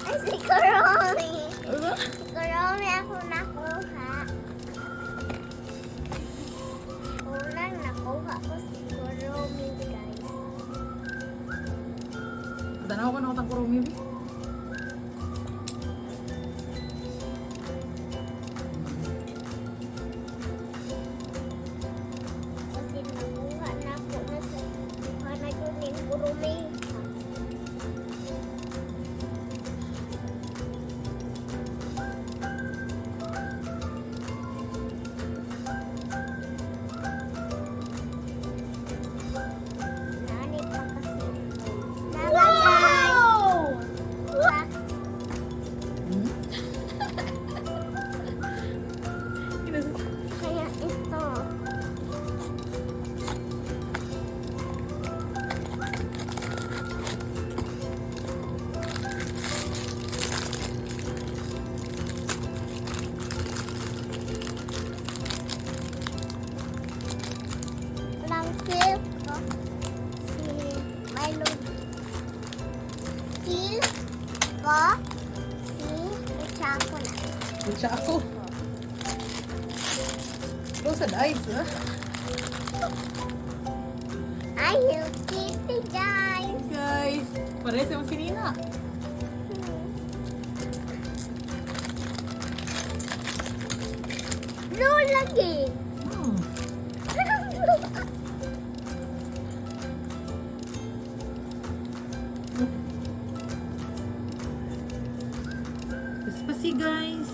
Ay, si Kuromi. Ano? Si Kuromi ako nakuha. Unang nakuha ko si Kuromi, guys. Tanaw ko na ako ng kurumi. Kasi nakuha na ako na sa kuha na yun yung Kuromi. Nani pa kasi. Nara, guys. Kaya ito. Lang kill ko si Milo. Kill ko si Chaco na. Siya ako. Close the eyes, ha? I will kitty, guys. Guys, pares yung si Nina. Blue lagi. Hmm. Spasi, guys.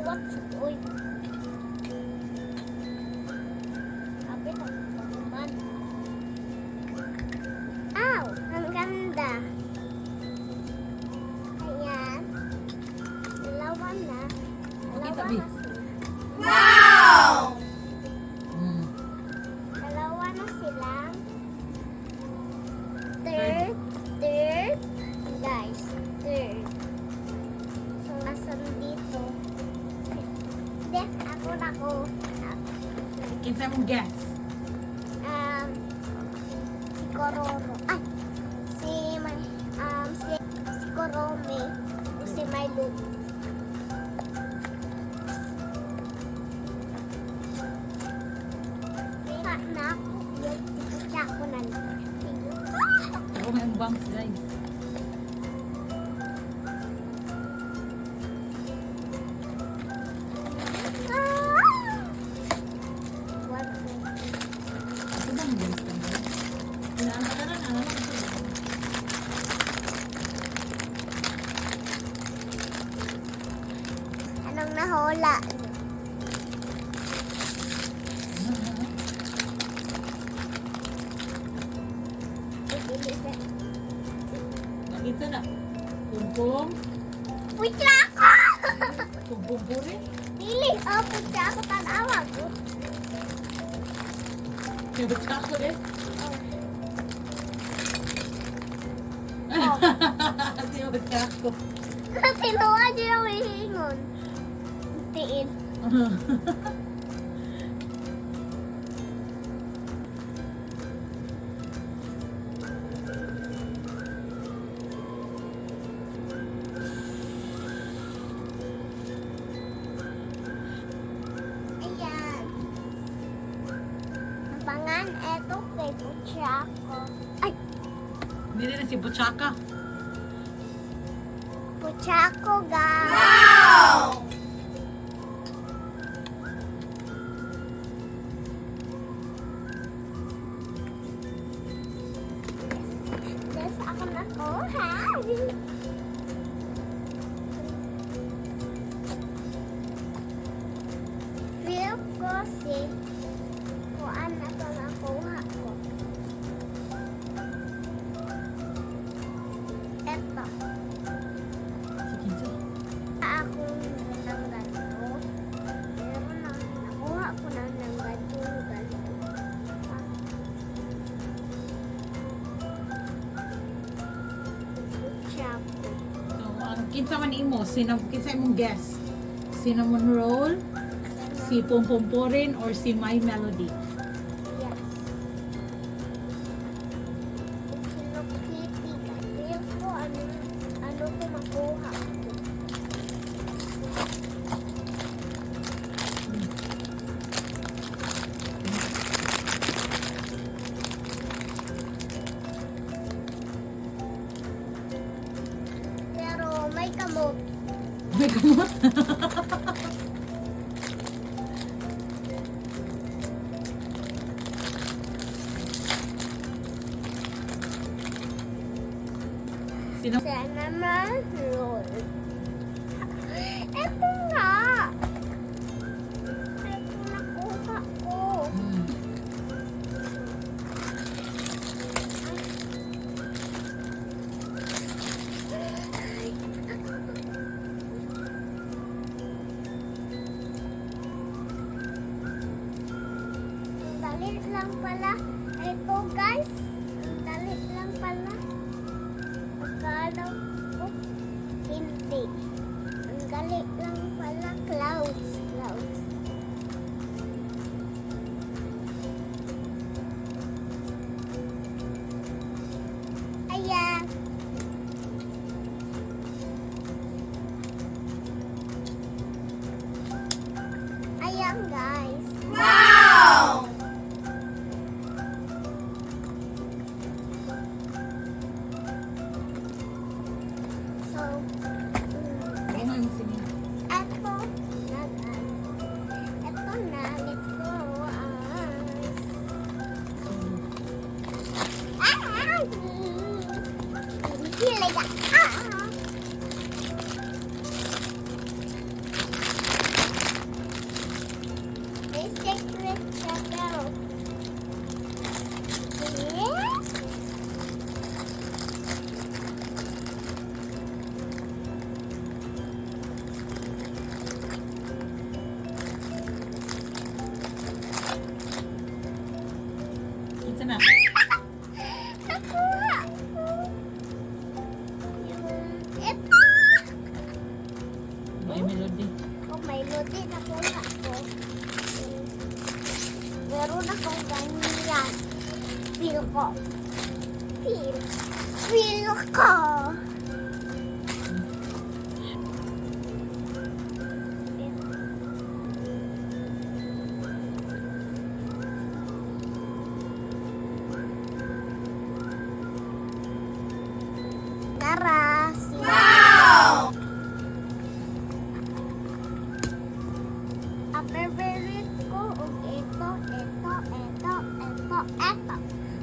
What's uy? Kapit ako naman. Ow! Ang ganda. Ayan. Dalawa na. Okay, Dalawa tabi. na sila. Hmm. Dalawa na sila. Third. Third. Guys, third. So, nasan dito? Yes, ako na ko. Kinsa mong guess? Si Kororo. Ay! Si Koromi. O si Milo. Kaya na ako. Yung siya ko na lang. Ako may ang bangs, guys. One, two. Ito ba ang guys ka, guys? Inaanap ka na, ano? Anong nahula? Nakita na. Pumpong. Pucha ako! Pumpong po rin. Dili, pucha ako tanawag. Kaya ako rin. Oh. Kasi ako. Tinuwa niyo yung hihingon. Tiin. Ayan. Abangan, eto kay pucha ako. Ay, Hindi rin si Buchaka. pucha ako, guys. Yes, ako nakuha. Feel ko si kuan na ito nakuha ko. Eto. Si Kinsa. Akong ng ganito. Meron na nakuha ko na ng ganito. Chapo. So, ang kinsa man imo, kinsa imong guess? Cinnamon roll, si Pompomporin, or si My Melody? Yes. Hello Kitty, guys. ano ko makuha. Pero may kamot. May kamot. Sino? Cinnamon roll. Ito nga. Ito nakuha ko. Ang dalit lang pala. Ito guys. Ang dalit lang pala. Akala ko hindi. Ang galit lang pala. Clouds. Clouds. Ayan. Ayan guys. Wow! So, Ano yung sige? eto na guys. Eto na. Let's go. Kinikilig ka. May secret siya pero. Yeah. Ito na. Nakuha ko. Ito. May melody. Oh, may lodi nakuha ko. Meron akong ganyan. Feel ko. Feel ko. Tara. Wow! Ang favorite ko, ito.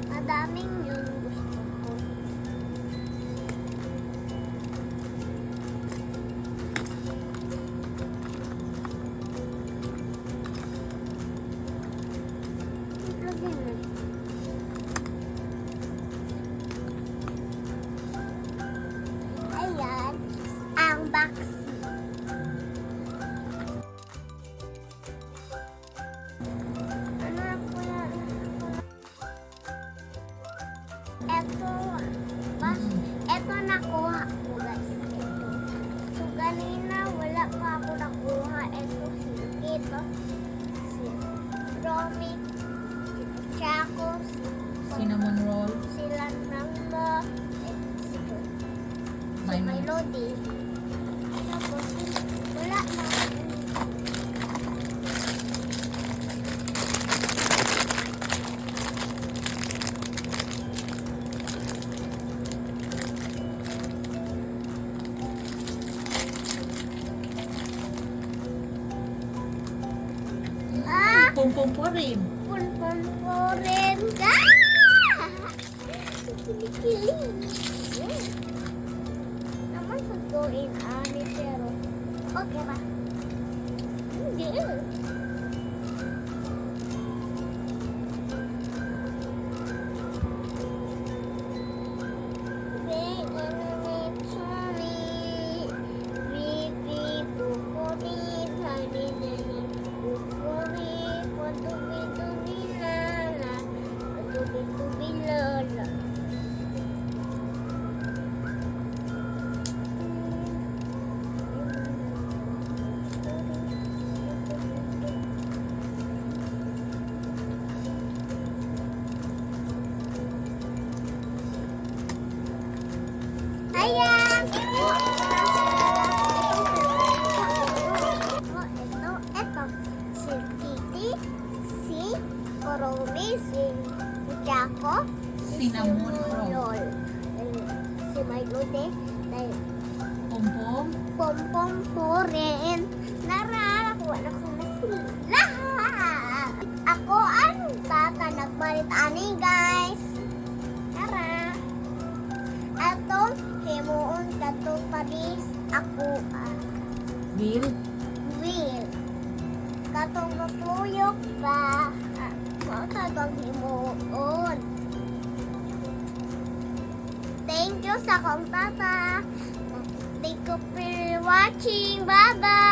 Madaming yung gusto ko. Lagyan mo. Ayan, ang box. Ano na po yan? Eto nakuha ko guys. So kanina wala pa ako nakuha. Eto si Romy, si Chaco, Cinnamon roll. sila Nangmo, si May Melody. Tapos wala na. Pum-pum po rin. Pun po rin. Kinikilig. Naman susuin ani pero okay ba? Hindi. si Milo de. Dahil Pompom. pompom po rin. Narakuha na ko na sila. Ako ang tata nagpalit ani guys. Tara. Atong himuon kato paris ako Will. will. Katong mapuyok pa. Matagong himuon. Thank you sa kong tata. Thank you for watching. Bye-bye.